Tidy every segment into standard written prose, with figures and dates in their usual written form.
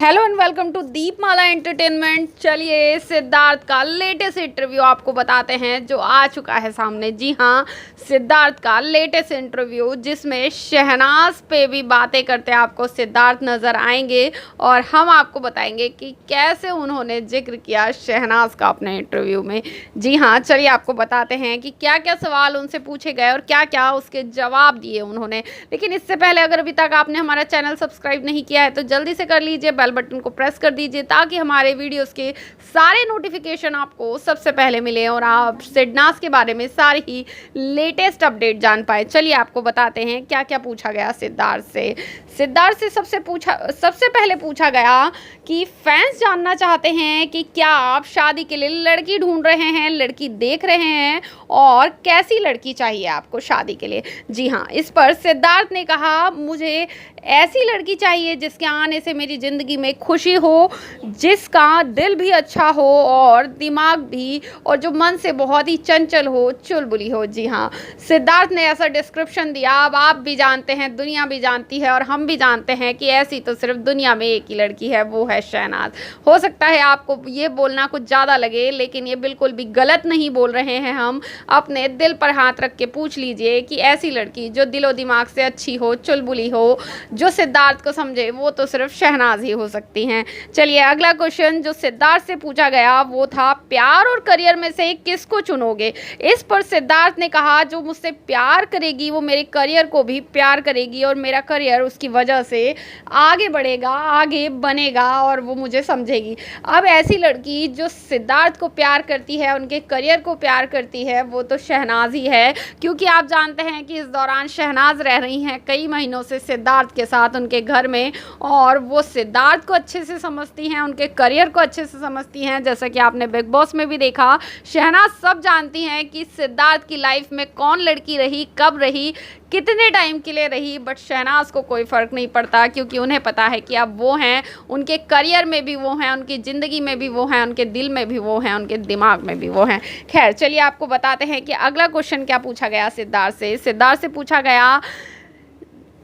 Hello and welcome to Deepmala entertainment. चलिए सिद्धार्थ का latest interview आपको बताते हैं जो आ चुका है सामने। जी हाँ, सिद्धार्थ का लेटेस्ट इंटरव्यू जिसमें शहनाज पे भी बातें करते हैं आपको सिद्धार्थ नज़र आएंगे और हम आपको बताएंगे कि कैसे उन्होंने जिक्र किया शहनाज का अपने इंटरव्यू में। जी हाँ, चलिए आपको बताते हैं कि क्या क्या सवाल उनसे पूछे गए और क्या क्या उसके जवाब दिए उन्होंने। लेकिन इससे पहले अगर अभी तक आपने हमारा चैनल सब्सक्राइब नहीं किया है तो जल्दी से कर लीजिए, बेल बटन को प्रेस कर दीजिए ताकि हमारे वीडियोस के सारे नोटिफिकेशन आपको सबसे पहले मिले और आप शहनाज के बारे में सारी ही लेटेस्ट अपडेट जान पाए। चलिए आपको बताते हैं क्या क्या पूछा गया सिद्धार्थ से सबसे पहले पूछा गया कि फैंस जानना चाहते हैं कि क्या आप शादी के लिए लड़की ढूंढ रहे हैं, लड़की देख रहे हैं और कैसी लड़की चाहिए आपको शादी के लिए। जी हाँ, इस पर सिद्धार्थ ने कहा मुझे ऐसी लड़की चाहिए जिसके आने से मेरी ज़िंदगी में खुशी हो, जिसका दिल भी अच्छा हो और दिमाग भी, और जो मन से बहुत ही चंचल हो, चुलबुली हो। जी हाँ, सिद्धार्थ ने ऐसा डिस्क्रिप्शन दिया। अब आप भी जानते हैं, दुनिया भी जानती है और हम भी जानते हैं कि ऐसी तो सिर्फ दुनिया में एक ही लड़की है, वो है शहनाज। हो सकता है आपको ये बोलना कुछ ज़्यादा लगे लेकिन ये बिल्कुल भी गलत नहीं बोल रहे हैं हम। अपने दिल पर हाथ रख के पूछ लीजिए कि ऐसी लड़की जो दिलो दिमाग से अच्छी हो, चुलबुली हो, जो सिद्धार्थ को समझे, वो तो सिर्फ शहनाज ही हो सकती हैं। चलिए अगला क्वेश्चन जो सिद्धार्थ से पूछा गया वो था प्यार और करियर में से किसको चुनोगे। इस पर सिद्धार्थ ने कहा जो मुझसे प्यार करेगी वो मेरे करियर को भी प्यार करेगी और मेरा करियर उसकी वजह से आगे बढ़ेगा, आगे बनेगा और वो मुझे समझेगी। अब ऐसी लड़की जो सिद्धार्थ को प्यार करती है, उनके करियर को प्यार करती है, वो तो शहनाज ही है। क्योंकि आप जानते हैं कि इस दौरान शहनाज रह रही हैं कई महीनों से सिद्धार्थ के साथ उनके घर में और वो सिद्धार्थ को अच्छे से समझती हैं, उनके करियर को अच्छे से समझती हैं। जैसा कि आपने बिग बॉस में भी देखा, शहनाज सब जानती हैं कि सिद्धार्थ की लाइफ में कौन लड़की रही, कब रही, कितने टाइम के लिए रही। बट शहनाज को कोई फ़र्क नहीं पड़ता क्योंकि उन्हें पता है कि अब वो हैं, उनके करियर में भी वो हैं, उनकी ज़िंदगी में भी वो हैं, उनके दिल में भी वो हैं, उनके दिमाग में भी वो हैं। खैर चलिए आपको बताते हैं कि अगला क्वेश्चन क्या पूछा गया सिद्धार्थ से पूछा गया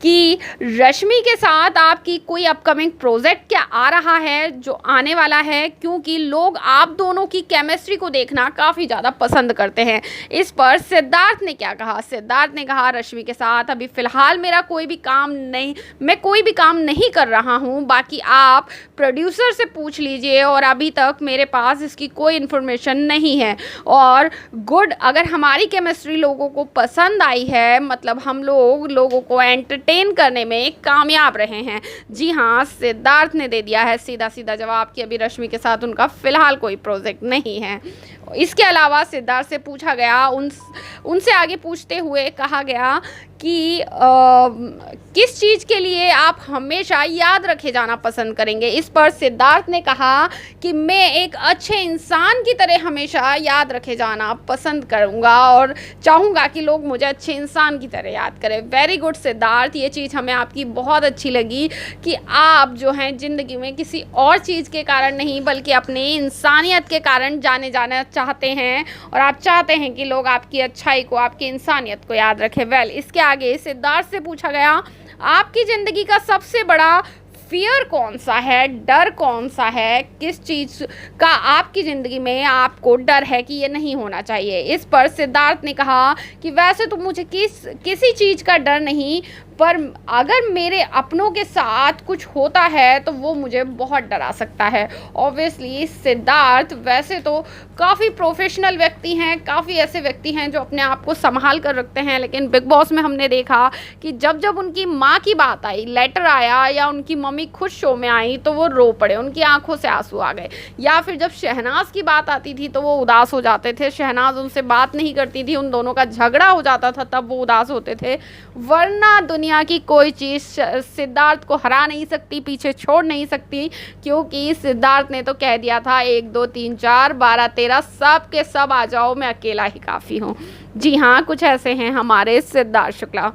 कि रश्मि के साथ आपकी कोई अपकमिंग प्रोजेक्ट क्या आ रहा है जो आने वाला है, क्योंकि लोग आप दोनों की केमिस्ट्री को देखना काफ़ी ज़्यादा पसंद करते हैं। इस पर सिद्धार्थ ने क्या कहा, सिद्धार्थ ने कहा रश्मि के साथ अभी फ़िलहाल मेरा कोई भी काम नहीं, मैं कोई भी काम नहीं कर रहा हूँ, बाकी आप प्रोड्यूसर से पूछ लीजिए और अभी तक मेरे पास इसकी कोई इन्फॉर्मेशन नहीं है। और गुड, अगर हमारी केमिस्ट्री लोगों को पसंद आई है, मतलब हम लोगों को एंटरटेन करने में कामयाब रहे हैं। जी हाँ, सिद्धार्थ ने दे दिया है सीधा सीधा जवाब कि अभी रश्मि के साथ उनका फ़िलहाल कोई प्रोजेक्ट नहीं है। इसके अलावा सिद्धार्थ से पूछा गया, उनसे आगे पूछते हुए कहा गया कि किस चीज़ के लिए आप हमेशा याद रखे जाना पसंद करेंगे। इस पर सिद्धार्थ ने कहा कि मैं एक अच्छे इंसान की तरह हमेशा याद रखे जाना पसंद करूंगा और चाहूँगा कि लोग मुझे अच्छे इंसान की तरह याद करें। वेरी गुड सिद्धार्थ, ये चीज़ हमें आपकी बहुत अच्छी लगी कि आप जो हैं ज़िंदगी में किसी और चीज़ के कारण नहीं बल्कि अपनी इंसानियत के कारण जाने जाना चाहते हैं और आप चाहते हैं कि लोग आपकी अच्छाई को, आपकी इंसानियत को याद रखें। वेल, इसके आगे सिद्धार्थ से पूछा गया आपकी ज़िंदगी का सबसे बड़ा फियर कौन सा है, डर कौन सा है, किस चीज़ का आपकी ज़िंदगी में आपको डर है कि ये नहीं होना चाहिए। इस पर सिद्धार्थ ने कहा कि वैसे तो मुझे किसी चीज़ का डर नहीं, पर अगर मेरे अपनों के साथ कुछ होता है तो वो मुझे बहुत डरा सकता है। ऑब्वियसली सिद्धार्थ वैसे तो काफ़ी प्रोफेशनल व्यक्ति हैं, काफ़ी ऐसे व्यक्ति हैं जो अपने आप को संभाल कर रखते हैं, लेकिन बिग बॉस में हमने देखा कि जब जब उनकी माँ की बात आई, लेटर आया या उनकी मम्मी खुद शो में आई तो वो रो पड़े, उनकी आंखों से आंसू आ गए। या फिर जब शहनाज की बात आती थी तो वो उदास हो जाते थे, शहनाज उनसे बात नहीं करती थी, उन दोनों का झगड़ा हो जाता था तब वो उदास होते थे। वरना दुनिया की कोई चीज़ सिद्धार्थ को हरा नहीं सकती, पीछे छोड़ नहीं सकती, क्योंकि सिद्धार्थ ने तो कह दिया था 1 2 3 4 12 13 सब के सब आ जाओ, मैं अकेला ही काफ़ी हूँ। जी हाँ, कुछ ऐसे हैं हमारे सिद्धार्थ शुक्ला।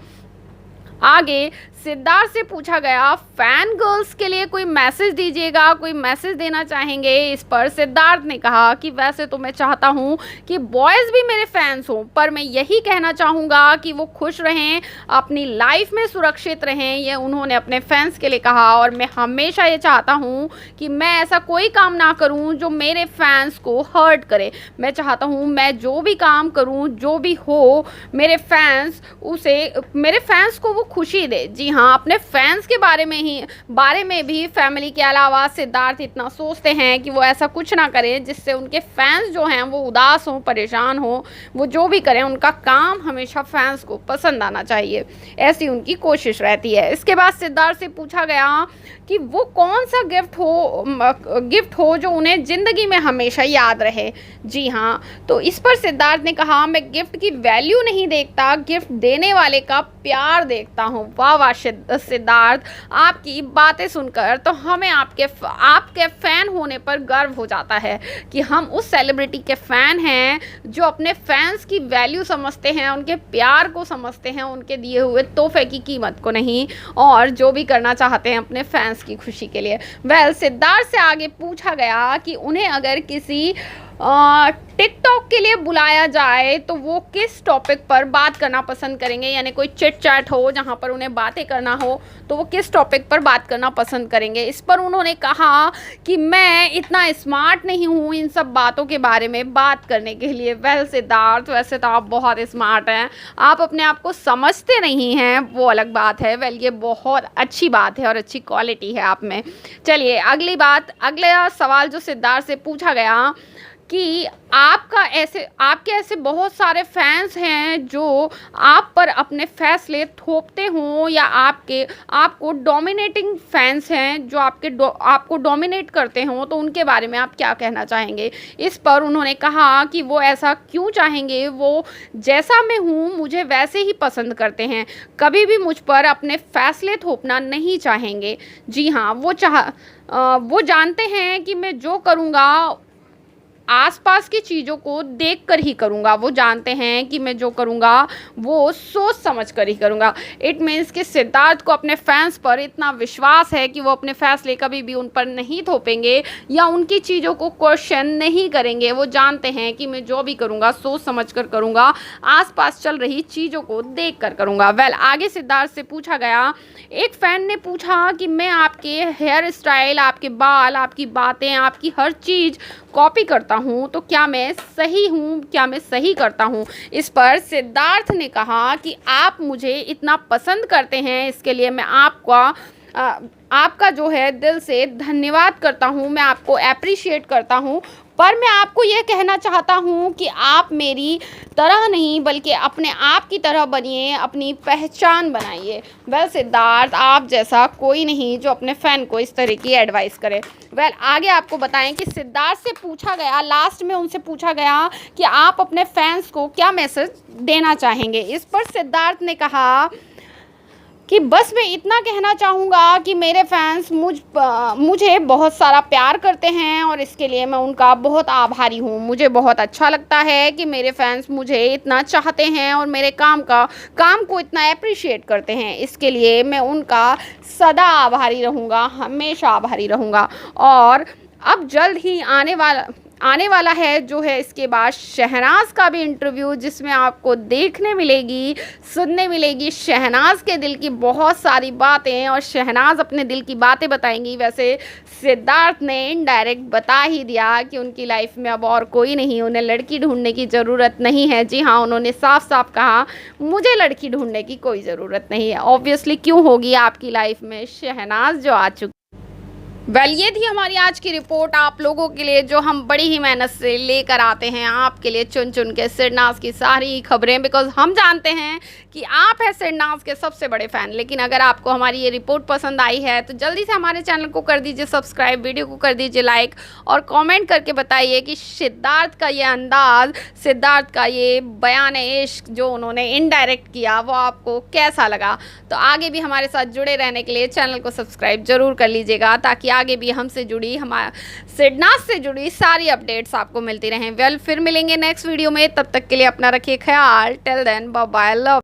आगे सिद्धार्थ से पूछा गया फैन गर्ल्स के लिए कोई मैसेज दीजिएगा, कोई मैसेज देना चाहेंगे। इस पर सिद्धार्थ ने कहा कि वैसे तो मैं चाहता हूँ कि बॉयज़ भी मेरे फैंस हों, पर मैं यही कहना चाहूँगा कि वो खुश रहें, अपनी लाइफ में सुरक्षित रहें। ये उन्होंने अपने फैंस के लिए कहा। और मैं हमेशा ये चाहता हूँ कि मैं ऐसा कोई काम ना करूँ जो मेरे फैंस को हर्ट करे। मैं चाहता हूँ मैं जो भी काम करूँ, जो भी हो, मेरे फैंस को वो खुशी दे। जी हाँ, अपने फैंस के बारे में भी फैमिली के अलावा सिद्धार्थ इतना सोचते हैं कि वो ऐसा कुछ ना करें जिससे उनके फैंस जो हैं वो उदास हों, परेशान हों। वो जो भी करें उनका काम हमेशा फैंस को पसंद आना चाहिए, ऐसी उनकी कोशिश रहती है। इसके बाद सिद्धार्थ से पूछा गया कि वो कौन सा गिफ्ट हो जो उन्हें ज़िंदगी में हमेशा याद रहे। जी हाँ, तो इस पर सिद्धार्थ ने कहा मैं गिफ्ट की वैल्यू नहीं देखता, गिफ्ट देने वाले का प्यार देखता हूँ। वाह वाह सिद्धार्थ, आपकी बातें सुनकर तो हमें आपके फ़ैन होने पर गर्व हो जाता है कि हम उस सेलिब्रिटी के फ़ैन हैं जो अपने फैंस की वैल्यू समझते हैं, उनके प्यार को समझते हैं, उनके दिए हुए तोहफे की कीमत को नहीं, और जो भी करना चाहते हैं अपने फैंस की खुशी के लिए। सिद्धार्थ से आगे पूछा गया कि उन्हें अगर किसी टिकटॉक के लिए बुलाया जाए तो वो किस टॉपिक पर बात करना पसंद करेंगे, यानी कोई चिट चैट हो जहाँ पर उन्हें बातें करना हो तो वो किस टॉपिक पर बात करना पसंद करेंगे। इस पर उन्होंने कहा कि मैं इतना स्मार्ट नहीं हूँ इन सब बातों के बारे में बात करने के लिए। सिद्धार्थ, वैसे तो आप बहुत स्मार्ट हैं, आप अपने आप को समझते नहीं हैं, वो अलग बात है। ये बहुत अच्छी बात है और अच्छी क्वालिटी है आप में। चलिए अगला सवाल जो सिद्धार्थ से पूछा गया कि आपके ऐसे बहुत सारे फैंस हैं जो आप पर अपने फैसले थोपते हों, या आपको डोमिनेटिंग फैंस हैं जो आपको डोमिनेट करते हों, तो उनके बारे में आप क्या कहना चाहेंगे। इस पर उन्होंने कहा कि वो ऐसा क्यों चाहेंगे, वो जैसा मैं हूँ मुझे वैसे ही पसंद करते हैं, कभी भी मुझ पर अपने फैसले थोपना नहीं चाहेंगे। जी हाँ, वो जानते हैं कि मैं जो करूँगा आसपास की चीज़ों को देखकर ही करूँगा। वो जानते हैं कि मैं जो करूँगा वो सोच समझ कर ही करूँगा। इट मीन्स कि सिद्धार्थ को अपने फैंस पर इतना विश्वास है कि वो अपने फैसले कभी भी उन पर नहीं थोपेंगे या उनकी चीज़ों को क्वेश्चन नहीं करेंगे। वो जानते हैं कि मैं जो भी करूँगा सोच समझ कर करूँगा, आसपास चल रही चीज़ों को देख कर करूँगा। आगे सिद्धार्थ से पूछा गया, एक फ़ैन ने पूछा कि मैं आपके हेयर स्टाइल, आपके बाल, आपकी बातें, आपकी हर चीज़ कॉपी करता हूँ, तो क्या मैं सही हूँ, क्या मैं सही करता हूँ। इस पर सिद्धार्थ ने कहा कि आप मुझे इतना पसंद करते हैं, इसके लिए मैं आपका जो है दिल से धन्यवाद करता हूँ, मैं आपको अप्रिशिएट करता हूँ। पर मैं आपको ये कहना चाहता हूँ कि आप मेरी तरह नहीं बल्कि अपने आप की तरह बनिए, अपनी पहचान बनाइए। सिद्धार्थ, आप जैसा कोई नहीं जो अपने फ़ैन को इस तरह की एडवाइस करे। आगे आपको बताएं कि सिद्धार्थ से पूछा गया, लास्ट में उनसे पूछा गया कि आप अपने फैंस को क्या मैसेज देना चाहेंगे। इस पर सिद्धार्थ ने कहा कि बस मैं इतना कहना चाहूँगा कि मेरे फैंस मुझे बहुत सारा प्यार करते हैं और इसके लिए मैं उनका बहुत आभारी हूँ। मुझे बहुत अच्छा लगता है कि मेरे फैंस मुझे इतना चाहते हैं और मेरे काम को इतना अप्रिशिएट करते हैं। इसके लिए मैं उनका सदा आभारी रहूँगा, हमेशा आभारी रहूँगा। और अब जल्द ही आने वाला है जो है इसके बाद शहनाज का भी इंटरव्यू, जिसमें आपको देखने मिलेगी, सुनने मिलेगी शहनाज के दिल की बहुत सारी बातें, और शहनाज अपने दिल की बातें बताएंगी। वैसे सिद्धार्थ ने इनडायरेक्ट बता ही दिया कि उनकी लाइफ में अब और कोई नहीं, उन्हें लड़की ढूंढने की ज़रूरत नहीं है। जी हाँ, उन्होंने साफ साफ कहा मुझे लड़की ढूंढने की कोई ज़रूरत नहीं है। ऑब्वियसली क्यों होगी आपकी लाइफ में शहनाज जो आ चुकी। ये थी हमारी आज की रिपोर्ट आप लोगों के लिए, जो हम बड़ी ही मेहनत से लेकर आते हैं आपके लिए चुन चुन के सिरनाज की सारी खबरें, बिकॉज हम जानते हैं कि आप हैं सिरनाज के सबसे बड़े फ़ैन। लेकिन अगर आपको हमारी ये रिपोर्ट पसंद आई है तो जल्दी से हमारे चैनल को कर दीजिए सब्सक्राइब, वीडियो को कर दीजिए लाइक, और कमेंट करके बताइए कि सिद्धार्थ का ये अंदाज़, सिद्धार्थ का ये बयान इश्क जो उन्होंने इनडायरेक्ट किया, वो आपको कैसा लगा। तो आगे भी हमारे साथ जुड़े रहने के लिए चैनल को सब्सक्राइब ज़रूर कर लीजिएगा, ताकि आगे भी हमसे जुड़ी, हमारे सिरनाज से जुड़ी सारी अपडेट्स आपको मिलती रहें। फिर मिलेंगे नेक्स्ट वीडियो में, तब तक के लिए अपना रखिए ख्याल। Till then bye bye, love.